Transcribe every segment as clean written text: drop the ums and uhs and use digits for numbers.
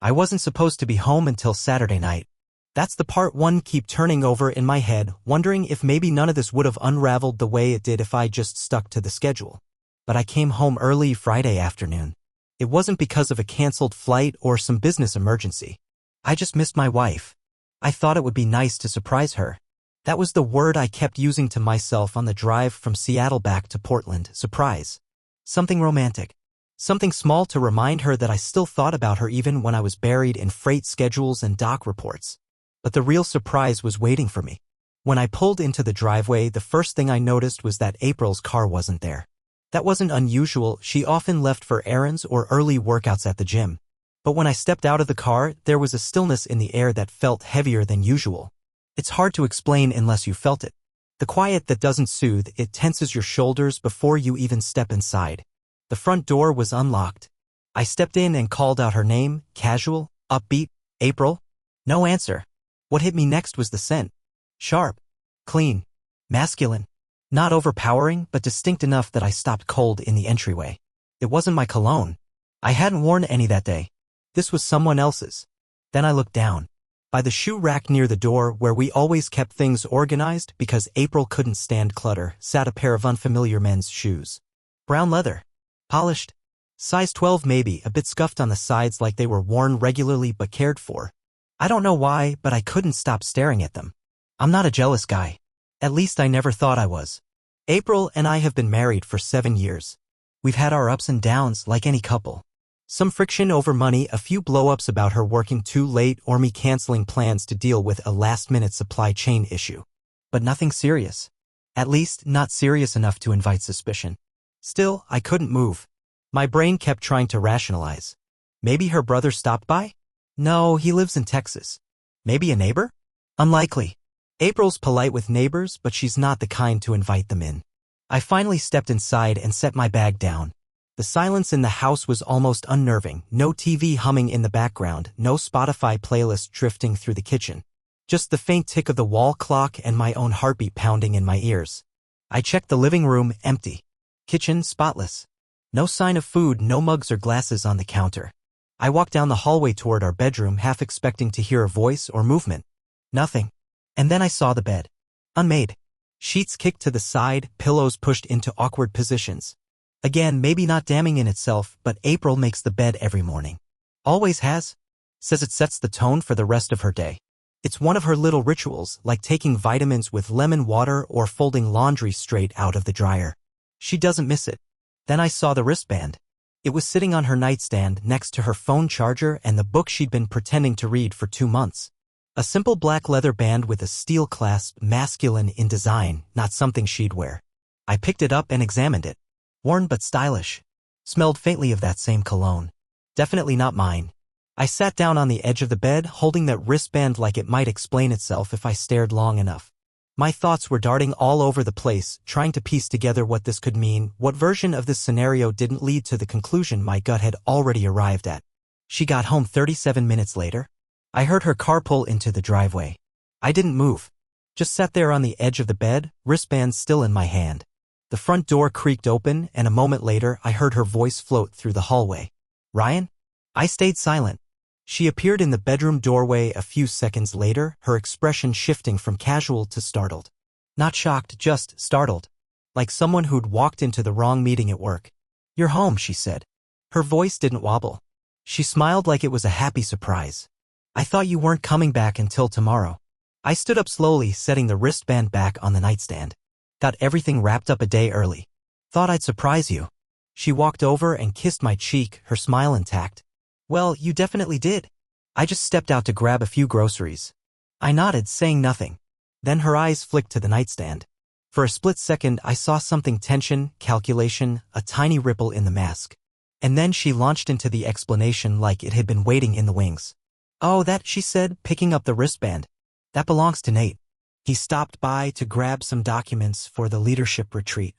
I wasn't supposed to be home until Saturday night. That's the part one keep turning over in my head, wondering if maybe none of this would have unraveled the way it did if I just stuck to the schedule. But I came home early Friday afternoon. It wasn't because of a canceled flight or some business emergency. I just missed my wife. I thought it would be nice to surprise her. That was the word I kept using to myself on the drive from Seattle back to Portland, surprise. Something romantic. Something small to remind her that I still thought about her even when I was buried in freight schedules and dock reports. But the real surprise was waiting for me. When I pulled into the driveway, the first thing I noticed was that April's car wasn't there. That wasn't unusual. She often left for errands or early workouts at the gym. But when I stepped out of the car, there was a stillness in the air that felt heavier than usual. It's hard to explain unless you felt it. The quiet that doesn't soothe, it tenses your shoulders before you even step inside. The front door was unlocked. I stepped in and called out her name, casual, upbeat, April. No answer. What hit me next was the scent. Sharp, clean, masculine. Not overpowering, but distinct enough that I stopped cold in the entryway. It wasn't my cologne. I hadn't worn any that day. This was someone else's. Then I looked down. By the shoe rack near the door, where we always kept things organized because April couldn't stand clutter, sat a pair of unfamiliar men's shoes. Brown leather. Polished. Size 12 maybe, a bit scuffed on the sides like they were worn regularly but cared for. I don't know why, but I couldn't stop staring at them. I'm not a jealous guy. At least I never thought I was. April and I have been married for 7 years. We've had our ups and downs like any couple. Some friction over money, a few blow-ups about her working too late or me canceling plans to deal with a last-minute supply chain issue. But nothing serious. At least, not serious enough to invite suspicion. Still, I couldn't move. My brain kept trying to rationalize. Maybe her brother stopped by? No, he lives in Texas. Maybe a neighbor? Unlikely. April's polite with neighbors, but she's not the kind to invite them in. I finally stepped inside and set my bag down. The silence in the house was almost unnerving. No TV humming in the background, no Spotify playlist drifting through the kitchen. Just the faint tick of the wall clock and my own heartbeat pounding in my ears. I checked the living room, empty. Kitchen, spotless. No sign of food, no mugs or glasses on the counter. I walked down the hallway toward our bedroom, half expecting to hear a voice or movement. Nothing. And then I saw the bed. Unmade. Sheets kicked to the side, pillows pushed into awkward positions. Again, maybe not damning in itself, but April makes the bed every morning. Always has. Says it sets the tone for the rest of her day. It's one of her little rituals, like taking vitamins with lemon water or folding laundry straight out of the dryer. She doesn't miss it. Then I saw the wristband. It was sitting on her nightstand next to her phone charger and the book she'd been pretending to read for 2 months. A simple black leather band with a steel clasp, masculine in design, not something she'd wear. I picked it up and examined it. Worn but stylish. Smelled faintly of that same cologne. Definitely not mine. I sat down on the edge of the bed, holding that wristband like it might explain itself if I stared long enough. My thoughts were darting all over the place, trying to piece together what this could mean. What version of this scenario didn't lead to the conclusion my gut had already arrived at? She got home 37 minutes later. I heard her car pull into the driveway. I didn't move. Just sat there on the edge of the bed, wristband still in my hand. The front door creaked open, and a moment later I heard her voice float through the hallway. Ryan? I stayed silent. She appeared in the bedroom doorway a few seconds later, her expression shifting from casual to startled. Not shocked, just startled. Like someone who'd walked into the wrong meeting at work. You're home, she said. Her voice didn't wobble. She smiled like it was a happy surprise. I thought you weren't coming back until tomorrow. I stood up slowly, setting the wristband back on the nightstand. Got everything wrapped up a day early. Thought I'd surprise you. She walked over and kissed my cheek, her smile intact. Well, you definitely did. I just stepped out to grab a few groceries. I nodded, saying nothing. Then her eyes flicked to the nightstand. For a split second, I saw something: tension, calculation, a tiny ripple in the mask. And then she launched into the explanation like it had been waiting in the wings. Oh, that, she said, picking up the wristband. That belongs to Nate. He stopped by to grab some documents for the leadership retreat.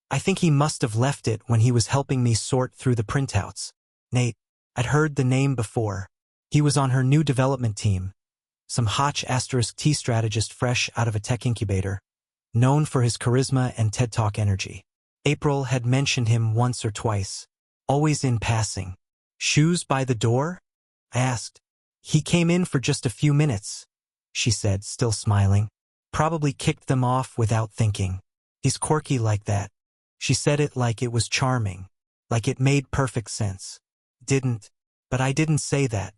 I think he must have left it when he was helping me sort through the printouts. Nate. I'd heard the name before. He was on her new development team. Some Hotch*T strategist fresh out of a tech incubator. Known for his charisma and TED Talk energy. April had mentioned him once or twice. Always in passing. Shoes by the door? I asked. He came in for just a few minutes, she said, still smiling. Probably kicked them off without thinking. He's quirky like that. She said it like it was charming, like it made perfect sense. Didn't. But I didn't say that.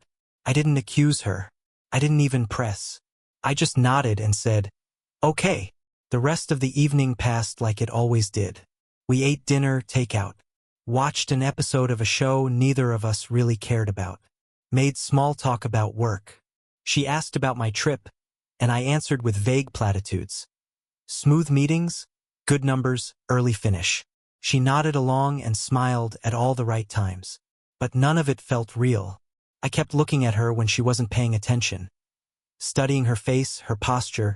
I didn't accuse her. I didn't even press. I just nodded and said, okay. The rest of the evening passed like it always did. We ate dinner takeout. Watched an episode of a show neither of us really cared about. Made small talk about work. She asked about my trip, and I answered with vague platitudes. Smooth meetings, good numbers, early finish. She nodded along and smiled at all the right times. But none of it felt real. I kept looking at her when she wasn't paying attention. Studying her face, her posture,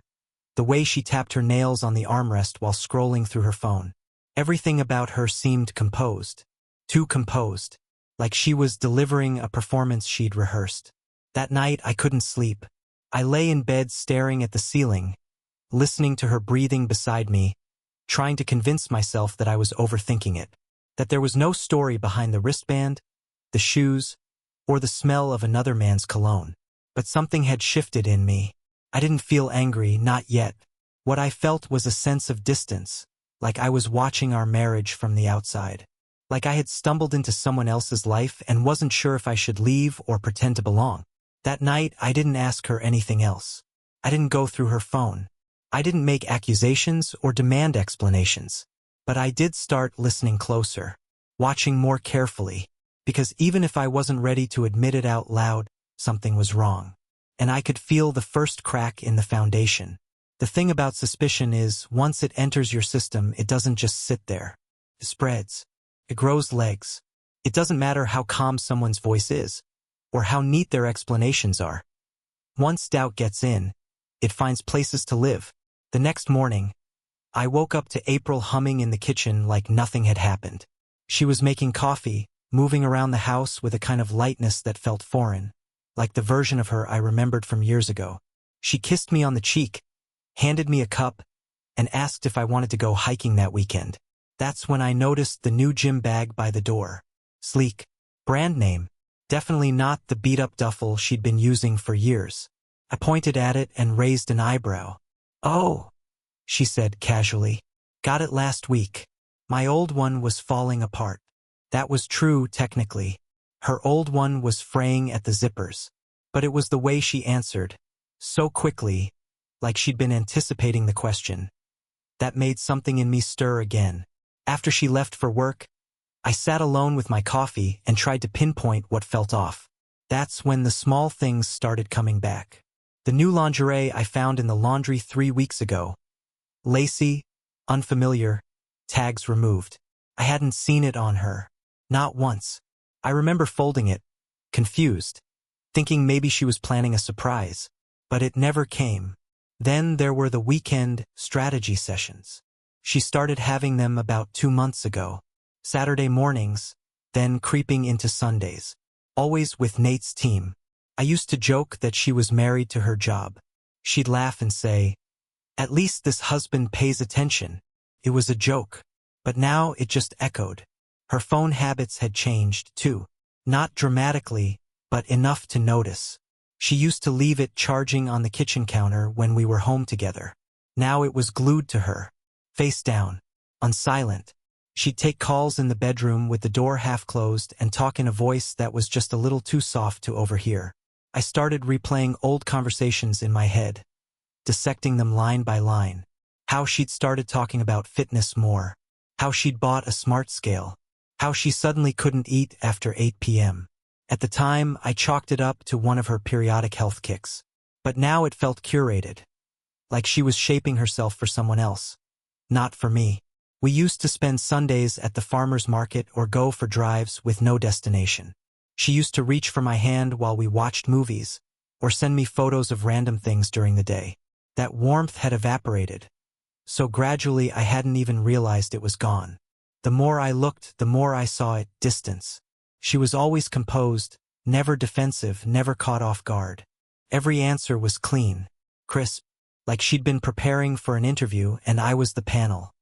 the way she tapped her nails on the armrest while scrolling through her phone. Everything about her seemed composed. Too composed. Like she was delivering a performance she'd rehearsed. That night I couldn't sleep. I lay in bed staring at the ceiling, listening to her breathing beside me, trying to convince myself that I was overthinking it. That there was no story behind the wristband, the shoes, or the smell of another man's cologne. But something had shifted in me. I didn't feel angry, not yet. What I felt was a sense of distance, like I was watching our marriage from the outside. Like I had stumbled into someone else's life and wasn't sure if I should leave or pretend to belong. That night, I didn't ask her anything else. I didn't go through her phone. I didn't make accusations or demand explanations. But I did start listening closer, watching more carefully, because even if I wasn't ready to admit it out loud, something was wrong. And I could feel the first crack in the foundation. The thing about suspicion is, once it enters your system, it doesn't just sit there. It spreads. It grows legs. It doesn't matter how calm someone's voice is, or how neat their explanations are. Once doubt gets in, it finds places to live. The next morning, I woke up to April humming in the kitchen like nothing had happened. She was making coffee, moving around the house with a kind of lightness that felt foreign, like the version of her I remembered from years ago. She kissed me on the cheek, handed me a cup, and asked if I wanted to go hiking that weekend. That's when I noticed the new gym bag by the door. Sleek. Brand name. Definitely not the beat-up duffel she'd been using for years. I pointed at it and raised an eyebrow. Oh, she said casually. Got it last week. My old one was falling apart. That was true, technically. Her old one was fraying at the zippers. But it was the way she answered, so quickly, like she'd been anticipating the question, that made something in me stir again. After she left for work, I sat alone with my coffee and tried to pinpoint what felt off. That's when the small things started coming back. The new lingerie I found in the laundry 3 weeks ago. Lacy, unfamiliar, tags removed. I hadn't seen it on her. Not once. I remember folding it, confused, thinking maybe she was planning a surprise. But it never came. Then there were the weekend strategy sessions. She started having them about 2 months ago. Saturday mornings, then creeping into Sundays. Always with Nate's team. I used to joke that she was married to her job. She'd laugh and say, "At least this husband pays attention." It was a joke. But now it just echoed. Her phone habits had changed, too. Not dramatically, but enough to notice. She used to leave it charging on the kitchen counter when we were home together. Now it was glued to her, face down, on silent. She'd take calls in the bedroom with the door half closed and talk in a voice that was just a little too soft to overhear. I started replaying old conversations in my head, dissecting them line by line. How she'd started talking about fitness more. How she'd bought a smart scale. How she suddenly couldn't eat after 8 p.m. At the time, I chalked it up to one of her periodic health kicks. But now it felt curated. Like she was shaping herself for someone else. Not for me. We used to spend Sundays at the farmer's market or go for drives with no destination. She used to reach for my hand while we watched movies, or send me photos of random things during the day. That warmth had evaporated. So gradually I hadn't even realized it was gone. The more I looked, the more I saw it, distance. She was always composed, never defensive, never caught off guard. Every answer was clean, crisp, like she'd been preparing for an interview and I was the panel.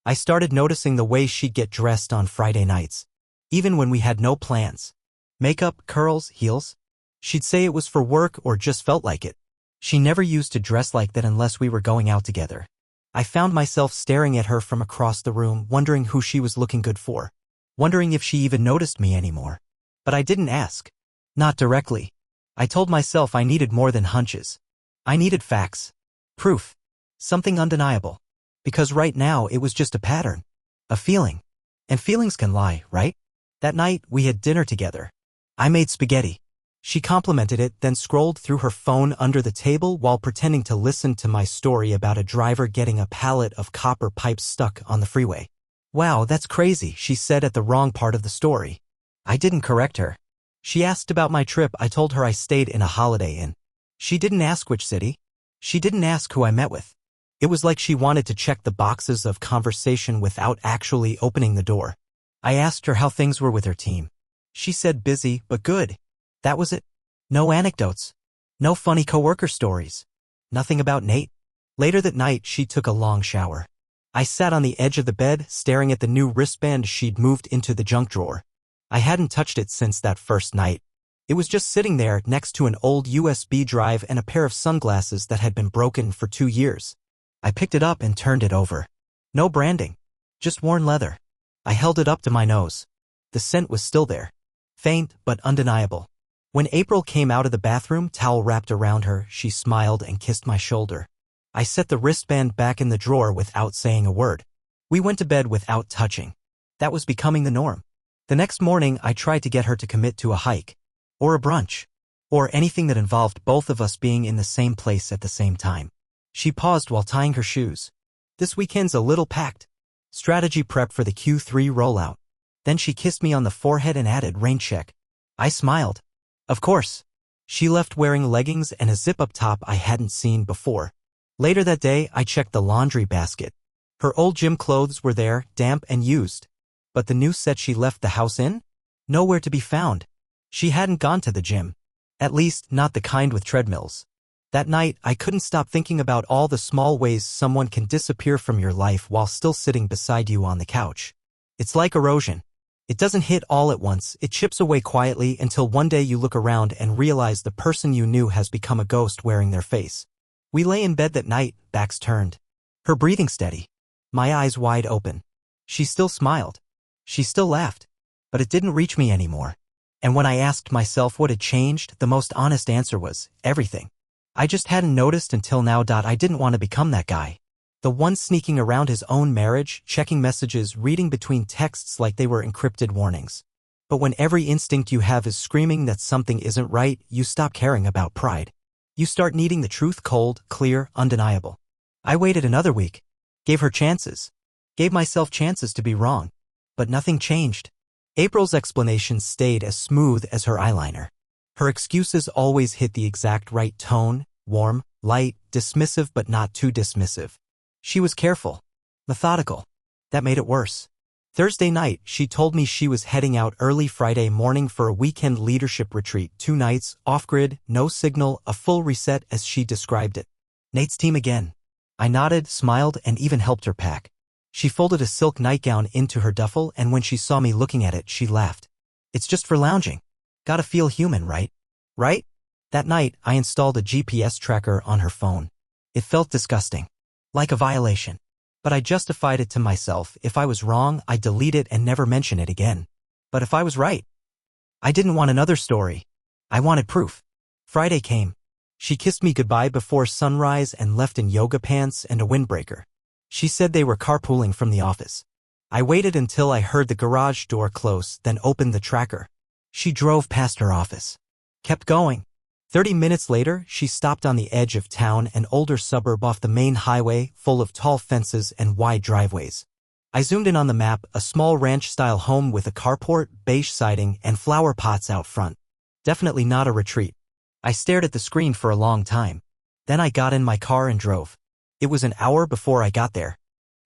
I started noticing the way she'd get dressed on Friday nights, even when we had no plans. Makeup, curls, heels. She'd say it was for work or just felt like it. She never used to dress like that unless we were going out together. I found myself staring at her from across the room, wondering who she was looking good for. Wondering if she even noticed me anymore. But I didn't ask. Not directly. I told myself I needed more than hunches. I needed facts. Proof. Something undeniable. Because right now it was just a pattern. A feeling. And feelings can lie, right? That night, we had dinner together. I made spaghetti. She complimented it, then scrolled through her phone under the table while pretending to listen to my story about a driver getting a pallet of copper pipes stuck on the freeway. Wow, that's crazy, she said at the wrong part of the story. I didn't correct her. She asked about my trip. I told her I stayed in a Holiday Inn. She didn't ask which city. She didn't ask who I met with. It was like she wanted to check the boxes of conversation without actually opening the door. I asked her how things were with her team. She said busy, but good. That was it. No anecdotes. No funny coworker stories. Nothing about Nate. Later that night, she took a long shower. I sat on the edge of the bed, staring at the new wristband she'd moved into the junk drawer. I hadn't touched it since that first night. It was just sitting there next to an old USB drive and a pair of sunglasses that had been broken for 2 years. I picked it up and turned it over. No branding. Just worn leather. I held it up to my nose. The scent was still there. Faint, but undeniable. When April came out of the bathroom, towel wrapped around her, she smiled and kissed my shoulder. I set the wristband back in the drawer without saying a word. We went to bed without touching. That was becoming the norm. The next morning, I tried to get her to commit to a hike. Or a brunch. Or anything that involved both of us being in the same place at the same time. She paused while tying her shoes. This weekend's a little packed. Strategy prep for the Q3 rollout. Then she kissed me on the forehead and added, rain check. I smiled. Of course. She left wearing leggings and a zip-up top I hadn't seen before. Later that day, I checked the laundry basket. Her old gym clothes were there, damp and used. But the new set she left the house in? Nowhere to be found. She hadn't gone to the gym. At least, not the kind with treadmills. That night, I couldn't stop thinking about all the small ways someone can disappear from your life while still sitting beside you on the couch. It's like erosion. It doesn't hit all at once, it chips away quietly until one day you look around and realize the person you knew has become a ghost wearing their face. We lay in bed that night, backs turned. Her breathing steady. My eyes wide open. She still smiled. She still laughed. But it didn't reach me anymore. And when I asked myself what had changed, the most honest answer was, everything. I just hadn't noticed until now. I didn't want to become that guy. The one sneaking around his own marriage, checking messages, reading between texts like they were encrypted warnings. But when every instinct you have is screaming that something isn't right, you stop caring about pride. You start needing the truth, cold, clear, undeniable. I waited another week. Gave her chances. Gave myself chances to be wrong. But nothing changed. April's explanations stayed as smooth as her eyeliner. Her excuses always hit the exact right tone, warm, light, dismissive but not too dismissive. She was careful. Methodical. That made it worse. Thursday night, she told me she was heading out early Friday morning for a weekend leadership retreat, 2 nights, off-grid, no signal, a full reset as she described it. Nate's team again. I nodded, smiled, and even helped her pack. She folded a silk nightgown into her duffel, and when she saw me looking at it, she laughed. It's just for lounging. Gotta feel human, right? Right? That night, I installed a GPS tracker on her phone. It felt disgusting. Like a violation. But I justified it to myself. If I was wrong, I'd delete it and never mention it again. But if I was right, I didn't want another story. I wanted proof. Friday came. She kissed me goodbye before sunrise and left in yoga pants and a windbreaker. She said they were carpooling from the office. I waited until I heard the garage door close, then opened the tracker. She drove past her office. Kept going. 30 minutes later, she stopped on the edge of town, an older suburb off the main highway, full of tall fences and wide driveways. I zoomed in on the map, a small ranch-style home with a carport, beige siding, and flower pots out front. Definitely not a retreat. I stared at the screen for a long time. Then I got in my car and drove. It was an hour before I got there.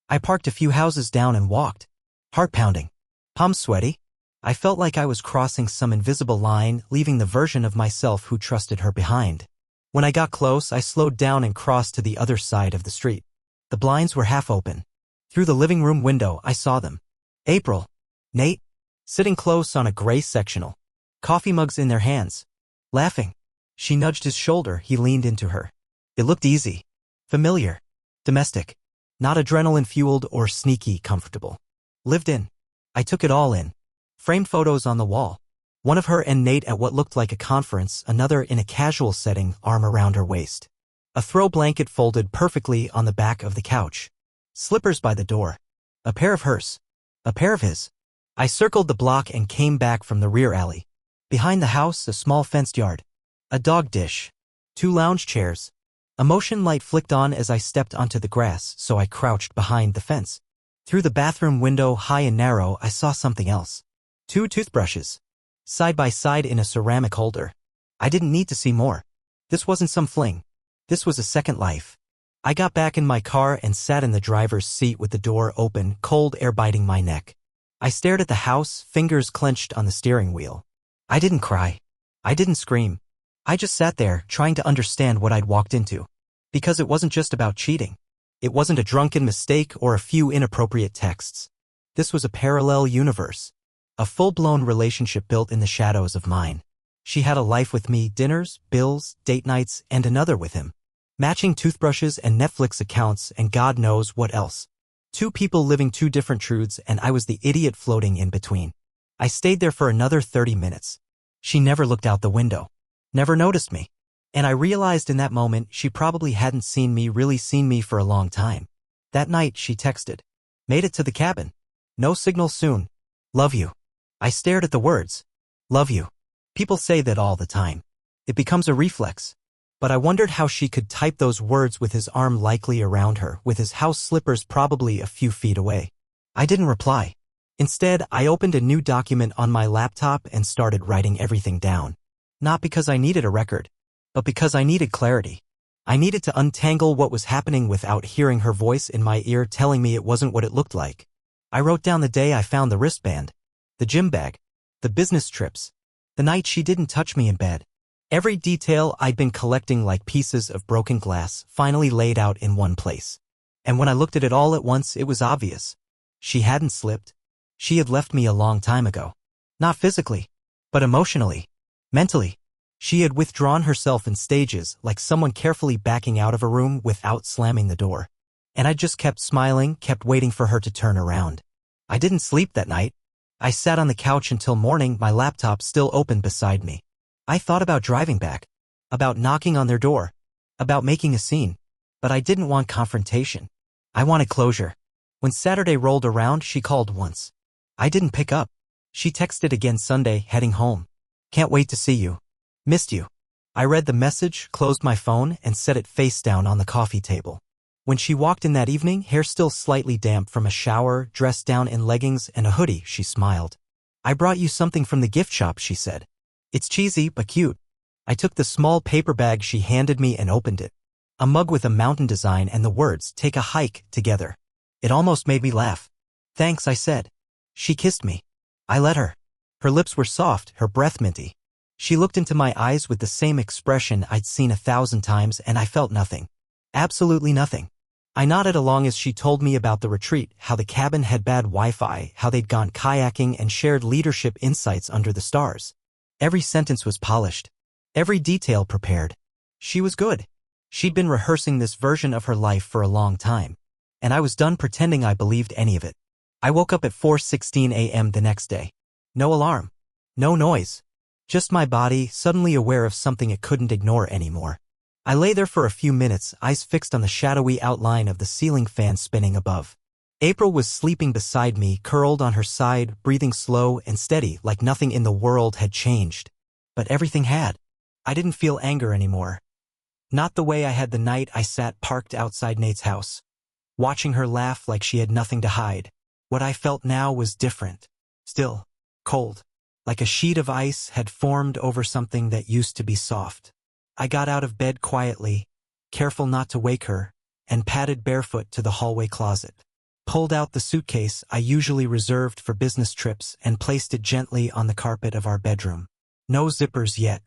I parked a few houses down and walked. Heart pounding. Palms sweaty. I felt like I was crossing some invisible line, leaving the version of myself who trusted her behind. When I got close, I slowed down and crossed to the other side of the street. The blinds were half open. Through the living room window, I saw them. April. Nate. Sitting close on a gray sectional. Coffee mugs in their hands. Laughing. She nudged his shoulder, he leaned into her. It looked easy. Familiar. Domestic. Not adrenaline-fueled or sneaky comfortable. Lived in. I took it all in. Framed photos on the wall. One of her and Nate at what looked like a conference, another in a casual setting, arm around her waist. A throw blanket folded perfectly on the back of the couch. Slippers by the door. A pair of hers. A pair of his. I circled the block and came back from the rear alley. Behind the house, a small fenced yard. A dog dish. 2 lounge chairs. A motion light flicked on as I stepped onto the grass, so I crouched behind the fence. Through the bathroom window, high and narrow, I saw something else. 2 toothbrushes. Side by side in a ceramic holder. I didn't need to see more. This wasn't some fling. This was a second life. I got back in my car and sat in the driver's seat with the door open, cold air biting my neck. I stared at the house, fingers clenched on the steering wheel. I didn't cry. I didn't scream. I just sat there, trying to understand what I'd walked into. Because it wasn't just about cheating. It wasn't a drunken mistake or a few inappropriate texts. This was a parallel universe. A full-blown relationship built in the shadows of mine. She had a life with me, dinners, bills, date nights, and another with him. Matching toothbrushes and Netflix accounts and God knows what else. 2 people living 2 different truths, and I was the idiot floating in between. I stayed there for another 30 minutes. She never looked out the window. Never noticed me. And I realized in that moment she probably hadn't really seen me for a long time. That night she texted. Made it to the cabin. No signal soon. Love you. I stared at the words. Love you. People say that all the time. It becomes a reflex. But I wondered how she could type those words with his arm likely around her, with his house slippers probably a few feet away. I didn't reply. Instead, I opened a new document on my laptop and started writing everything down. Not because I needed a record, but because I needed clarity. I needed to untangle what was happening without hearing her voice in my ear telling me it wasn't what it looked like. I wrote down the day I found the wristband, the gym bag, the business trips, the night she didn't touch me in bed. Every detail I'd been collecting like pieces of broken glass finally laid out in one place. And when I looked at it all at once, it was obvious. She hadn't slipped. She had left me a long time ago. Not physically, but emotionally, mentally. She had withdrawn herself in stages, like someone carefully backing out of a room without slamming the door. And I just kept smiling, kept waiting for her to turn around. I didn't sleep that night. I sat on the couch until morning, my laptop still open beside me. I thought about driving back, about knocking on their door, about making a scene. But I didn't want confrontation. I wanted closure. When Saturday rolled around, she called once. I didn't pick up. She texted again Sunday, heading home. Can't wait to see you. Missed you. I read the message, closed my phone, and set it face down on the coffee table. When she walked in that evening, hair still slightly damp from a shower, dressed down in leggings and a hoodie, she smiled. I brought you something from the gift shop, she said. It's cheesy, but cute. I took the small paper bag she handed me and opened it. A mug with a mountain design and the words, "Take a hike together." It almost made me laugh. Thanks, I said. She kissed me. I let her. Her lips were soft, her breath minty. She looked into my eyes with the same expression I'd seen 1,000 times, and I felt nothing. Absolutely nothing. I nodded along as she told me about the retreat, how the cabin had bad Wi-Fi, how they'd gone kayaking and shared leadership insights under the stars. Every sentence was polished. Every detail prepared. She was good. She'd been rehearsing this version of her life for a long time. And I was done pretending I believed any of it. I woke up at 4:16 a.m. the next day. No alarm. No noise. Just my body, suddenly aware of something it couldn't ignore anymore. I lay there for a few minutes, eyes fixed on the shadowy outline of the ceiling fan spinning above. April was sleeping beside me, curled on her side, breathing slow and steady, like nothing in the world had changed. But everything had. I didn't feel anger anymore. Not the way I had the night I sat parked outside Nate's house, watching her laugh like she had nothing to hide. What I felt now was different. Still, cold. Like a sheet of ice had formed over something that used to be soft. I got out of bed quietly, careful not to wake her, and padded barefoot to the hallway closet. Pulled out the suitcase I usually reserved for business trips and placed it gently on the carpet of our bedroom. No zippers yet.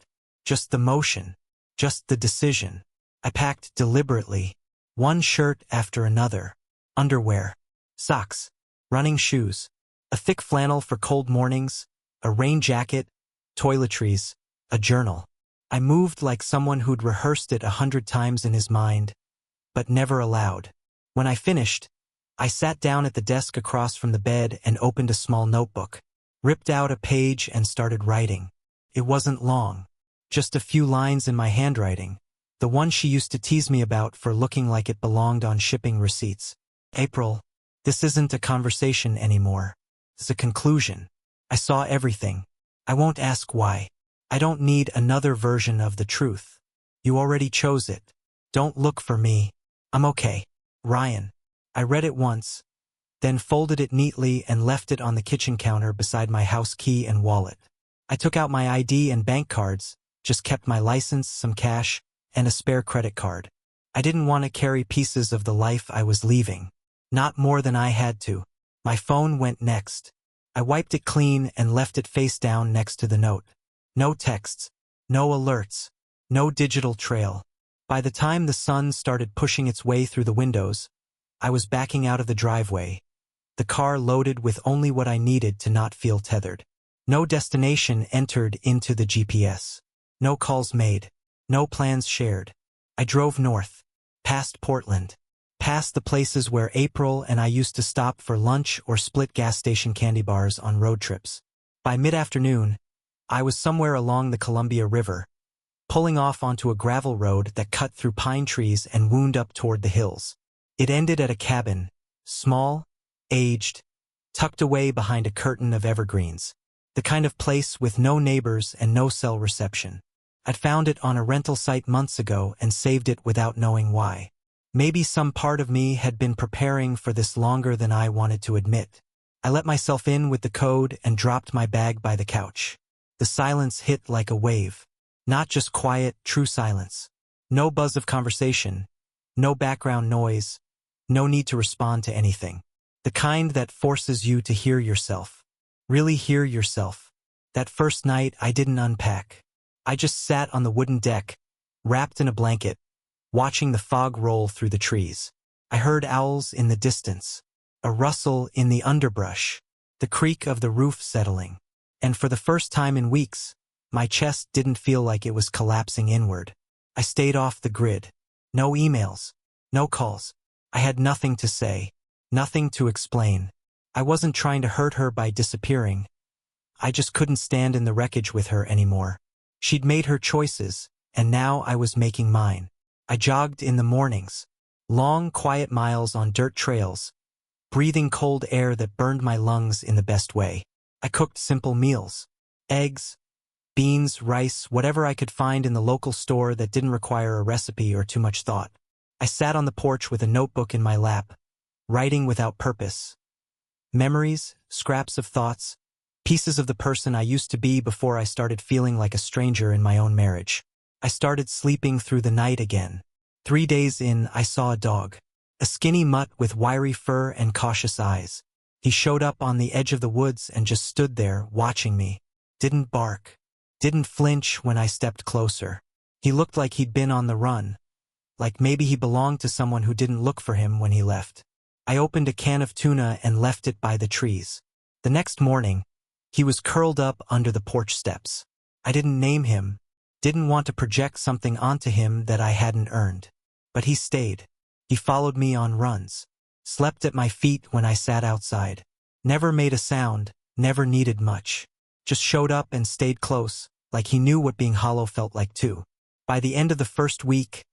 Just the motion. Just the decision. I packed deliberately. One shirt after another. Underwear. Socks. Running shoes. A thick flannel for cold mornings. A rain jacket, toiletries, a journal. I moved like someone who'd rehearsed it 100 times in his mind, but never aloud. When I finished, I sat down at the desk across from the bed and opened a small notebook, ripped out a page and started writing. It wasn't long, just a few lines in my handwriting, the one she used to tease me about for looking like it belonged on shipping receipts. April, this isn't a conversation anymore. It's a conclusion. I saw everything. I won't ask why. I don't need another version of the truth. You already chose it. Don't look for me. I'm okay. Ryan. I read it once, then folded it neatly and left it on the kitchen counter beside my house key and wallet. I took out my ID and bank cards, just kept my license, some cash, and a spare credit card. I didn't want to carry pieces of the life I was leaving. Not more than I had to. My phone went next. I wiped it clean and left it face down next to the note. No texts, no alerts, no digital trail. By the time the sun started pushing its way through the windows, I was backing out of the driveway, the car loaded with only what I needed to not feel tethered. No destination entered into the GPS. No calls made. No plans shared. I drove north, past Portland, past the places where April and I used to stop for lunch or split gas station candy bars on road trips. By mid-afternoon, I was somewhere along the Columbia River, pulling off onto a gravel road that cut through pine trees and wound up toward the hills. It ended at a cabin, small, aged, tucked away behind a curtain of evergreens, the kind of place with no neighbors and no cell reception. I'd found it on a rental site months ago and saved it without knowing why. Maybe some part of me had been preparing for this longer than I wanted to admit. I let myself in with the code and dropped my bag by the couch. The silence hit like a wave. Not just quiet, true silence. No buzz of conversation. No background noise. No need to respond to anything. The kind that forces you to hear yourself. Really hear yourself. That first night I didn't unpack. I just sat on the wooden deck, wrapped in a blanket, watching the fog roll through the trees. I heard owls in the distance, a rustle in the underbrush, the creak of the roof settling. And for the first time in weeks, my chest didn't feel like it was collapsing inward. I stayed off the grid. No emails, no calls. I had nothing to say, nothing to explain. I wasn't trying to hurt her by disappearing. I just couldn't stand in the wreckage with her anymore. She'd made her choices, and now I was making mine. I jogged in the mornings, long, quiet miles on dirt trails, breathing cold air that burned my lungs in the best way. I cooked simple meals, eggs, beans, rice, whatever I could find in the local store that didn't require a recipe or too much thought. I sat on the porch with a notebook in my lap, writing without purpose. Memories, scraps of thoughts, pieces of the person I used to be before I started feeling like a stranger in my own marriage. I started sleeping through the night again. 3 days in, I saw a dog. A skinny mutt with wiry fur and cautious eyes. He showed up on the edge of the woods and just stood there, watching me. Didn't bark. Didn't flinch when I stepped closer. He looked like he'd been on the run. Like maybe he belonged to someone who didn't look for him when he left. I opened a can of tuna and left it by the trees. The next morning, he was curled up under the porch steps. I didn't name him, didn't want to project something onto him that I hadn't earned. But he stayed. He followed me on runs. Slept at my feet when I sat outside. Never made a sound, never needed much. Just showed up and stayed close, like he knew what being hollow felt like too. By the end of the first week,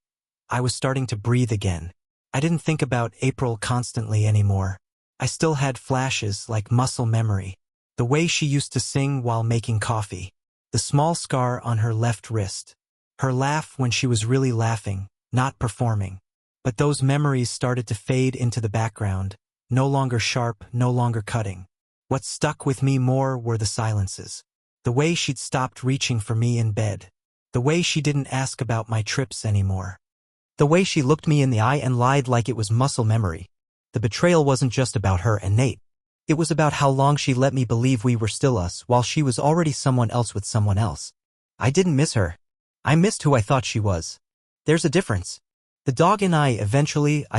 I was starting to breathe again. I didn't think about April constantly anymore. I still had flashes like muscle memory. The way she used to sing while making coffee. The small scar on her left wrist. Her laugh when she was really laughing, not performing. But those memories started to fade into the background, no longer sharp, no longer cutting. What stuck with me more were the silences. The way she'd stopped reaching for me in bed. The way she didn't ask about my trips anymore. The way she looked me in the eye and lied like it was muscle memory. The betrayal wasn't just about her and Nate. It was about how long she let me believe we were still us while she was already someone else with someone else. I didn't miss her. I missed who I thought she was. There's a difference. The dog and I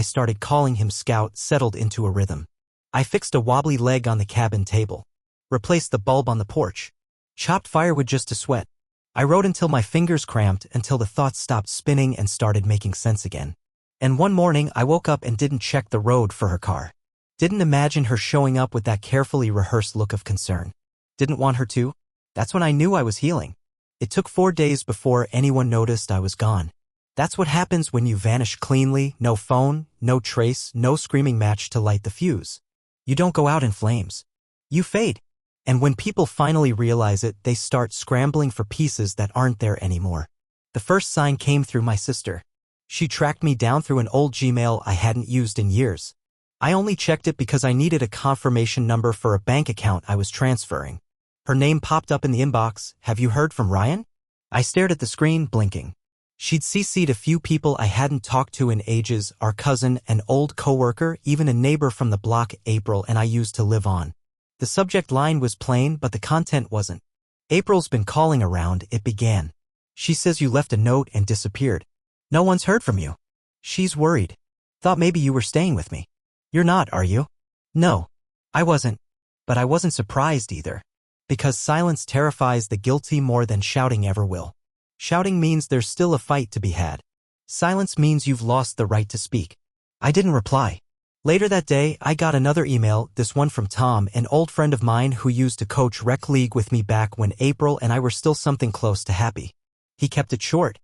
started calling him Scout, settled into a rhythm. I fixed a wobbly leg on the cabin table. Replaced the bulb on the porch. Chopped firewood just to sweat. I wrote until my fingers cramped, until the thoughts stopped spinning and started making sense again. And one morning I woke up and didn't check the road for her car. Didn't imagine her showing up with that carefully rehearsed look of concern. Didn't want her to. That's when I knew I was healing. It took 4 days before anyone noticed I was gone. That's what happens when you vanish cleanly, no phone, no trace, no screaming match to light the fuse. You don't go out in flames. You fade. And when people finally realize it, they start scrambling for pieces that aren't there anymore. The first sign came through my sister. She tracked me down through an old Gmail I hadn't used in years. I only checked it because I needed a confirmation number for a bank account I was transferring. Her name popped up in the inbox. "Have you heard from Ryan?" I stared at the screen, blinking. She'd CC'd a few people I hadn't talked to in ages, our cousin, an old coworker, even a neighbor from the block April and I used to live on. The subject line was plain, but the content wasn't. "April's been calling around," it began. "She says you left a note and disappeared. No one's heard from you. She's worried. Thought maybe you were staying with me. You're not, are you?" No, I wasn't. But I wasn't surprised either. Because silence terrifies the guilty more than shouting ever will. Shouting means there's still a fight to be had. Silence means you've lost the right to speak. I didn't reply. Later that day, I got another email, this one from Tom, an old friend of mine who used to coach rec league with me back when April and I were still something close to happy. He kept it short.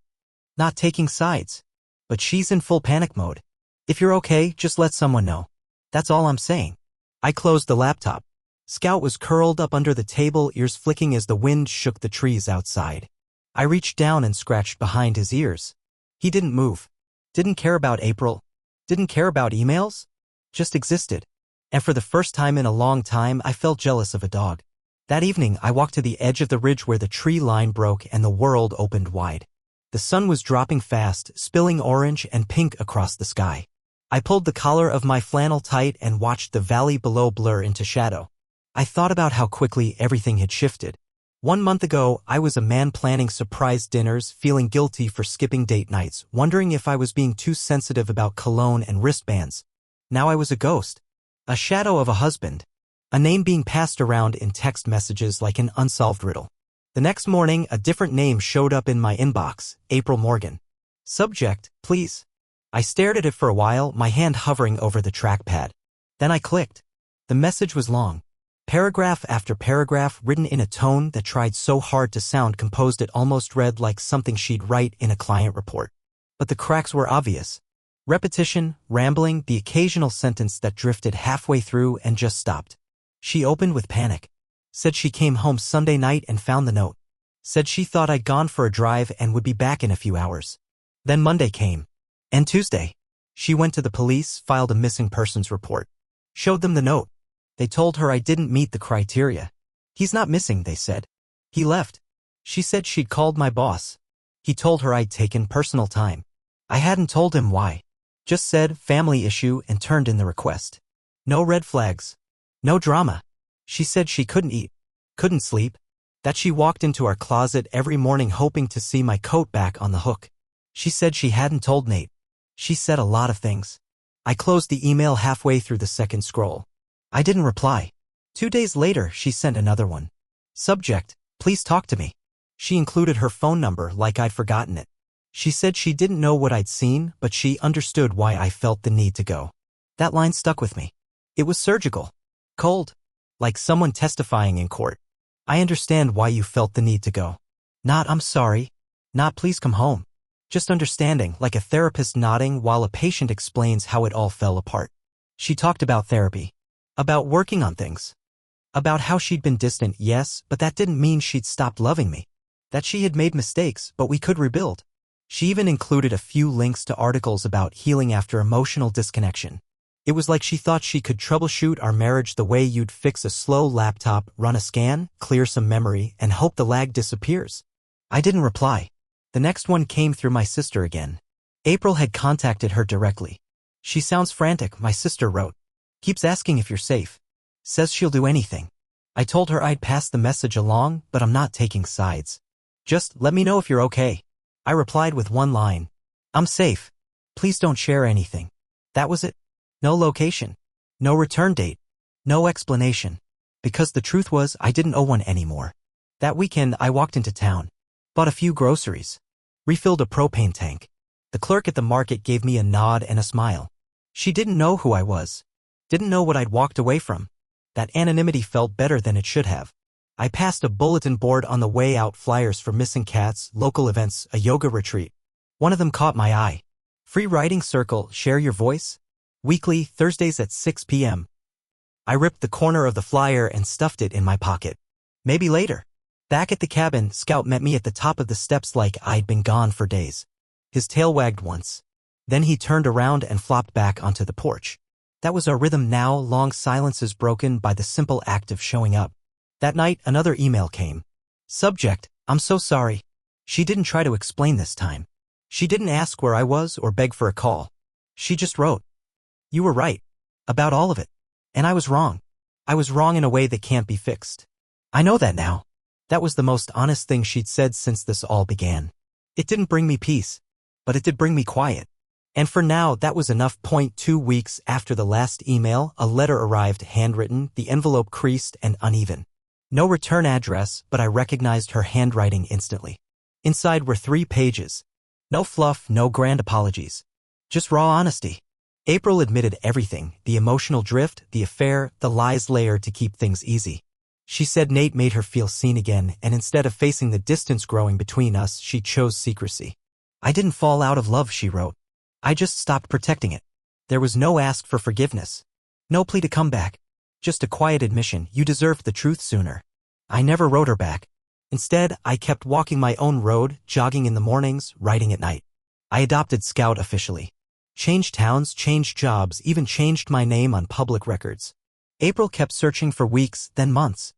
"Not taking sides. But she's in full panic mode. If you're okay, just let someone know. That's all I'm saying." I closed the laptop. Scout was curled up under the table, ears flicking as the wind shook the trees outside. I reached down and scratched behind his ears. He didn't move. Didn't care about April. Didn't care about emails. Just existed. And for the first time in a long time, I felt jealous of a dog. That evening, I walked to the edge of the ridge where the tree line broke and the world opened wide. The sun was dropping fast, spilling orange and pink across the sky. I pulled the collar of my flannel tight and watched the valley below blur into shadow. I thought about how quickly everything had shifted. 1 month ago, I was a man planning surprise dinners, feeling guilty for skipping date nights, wondering if I was being too sensitive about cologne and wristbands. Now I was a ghost. A shadow of a husband. A name being passed around in text messages like an unsolved riddle. The next morning, a different name showed up in my inbox, April Morgan. Subject, please. I stared at it for a while, my hand hovering over the trackpad. Then I clicked. The message was long. Paragraph after paragraph written in a tone that tried so hard to sound composed it almost read like something she'd write in a client report. But the cracks were obvious. Repetition, rambling, the occasional sentence that drifted halfway through and just stopped. She opened with panic. Said she came home Sunday night and found the note. Said she thought I'd gone for a drive and would be back in a few hours. Then Monday came. And Tuesday. She went to the police, filed a missing persons report. Showed them the note. They told her I didn't meet the criteria. "He's not missing," they said. "He left." She said she'd called my boss. He told her I'd taken personal time. I hadn't told him why. Just said family issue and turned in the request. No red flags. No drama. She said she couldn't eat, couldn't sleep, that she walked into our closet every morning hoping to see my coat back on the hook. She said she hadn't told Nate. She said a lot of things. I closed the email halfway through the second scroll. I didn't reply. 2 days later, she sent another one. Subject, please talk to me. She included her phone number like I'd forgotten it. She said she didn't know what I'd seen, but she understood why I felt the need to go. That line stuck with me. It was surgical. Cold. Like someone testifying in court. "I understand why you felt the need to go." Not "I'm sorry." Not "please come home." Just understanding, like a therapist nodding while a patient explains how it all fell apart. She talked about therapy. About working on things. About how she'd been distant, yes, but that didn't mean she'd stopped loving me. That she had made mistakes, but we could rebuild. She even included a few links to articles about healing after emotional disconnection. It was like she thought she could troubleshoot our marriage the way you'd fix a slow laptop, run a scan, clear some memory, and hope the lag disappears. I didn't reply. The next one came through my sister again. April had contacted her directly. "She sounds frantic," my sister wrote. "Keeps asking if you're safe. Says she'll do anything." I told her I'd pass the message along, but I'm not taking sides. "Just let me know if you're okay." I replied with one line. "I'm safe. Please don't share anything." That was it. No location. No return date. No explanation. Because the truth was, I didn't owe one anymore. That weekend, I walked into town. Bought a few groceries. Refilled a propane tank. The clerk at the market gave me a nod and a smile. She didn't know who I was. Didn't know what I'd walked away from. That anonymity felt better than it should have. I passed a bulletin board on the way out, flyers for missing cats, local events, a yoga retreat. One of them caught my eye. Free writing circle, share your voice? Weekly, Thursdays at 6 p.m. I ripped the corner of the flyer and stuffed it in my pocket. Maybe later. Back at the cabin, Scout met me at the top of the steps like I'd been gone for days. His tail wagged once. Then he turned around and flopped back onto the porch. That was our rhythm now, long silences broken by the simple act of showing up. That night, another email came. Subject, I'm so sorry. She didn't try to explain this time. She didn't ask where I was or beg for a call. She just wrote. You were right. About all of it. And I was wrong. I was wrong in a way that can't be fixed. I know that now. That was the most honest thing she'd said since this all began. It didn't bring me peace, but it did bring me quiet. And for now, that was enough. 2 weeks after the last email, a letter arrived, handwritten, the envelope creased and uneven. No return address, but I recognized her handwriting instantly. Inside were 3 pages. No fluff, no grand apologies. Just raw honesty. April admitted everything, the emotional drift, the affair, the lies layered to keep things easy. She said Nate made her feel seen again, and instead of facing the distance growing between us, she chose secrecy. I didn't fall out of love, she wrote. I just stopped protecting it. There was no ask for forgiveness. No plea to come back. Just a quiet admission, you deserved the truth sooner. I never wrote her back. Instead, I kept walking my own road, jogging in the mornings, writing at night. I adopted Scout officially. Changed towns, changed jobs, even changed my name on public records. April kept searching for weeks, then months.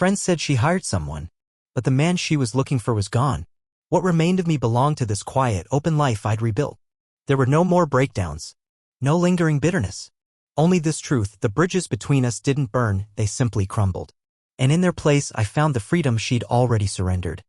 Friends said she hired someone, but the man she was looking for was gone. What remained of me belonged to this quiet, open life I'd rebuilt. There were no more breakdowns. No lingering bitterness. Only this truth, the bridges between us didn't burn, they simply crumbled. And in their place I found the freedom she'd already surrendered.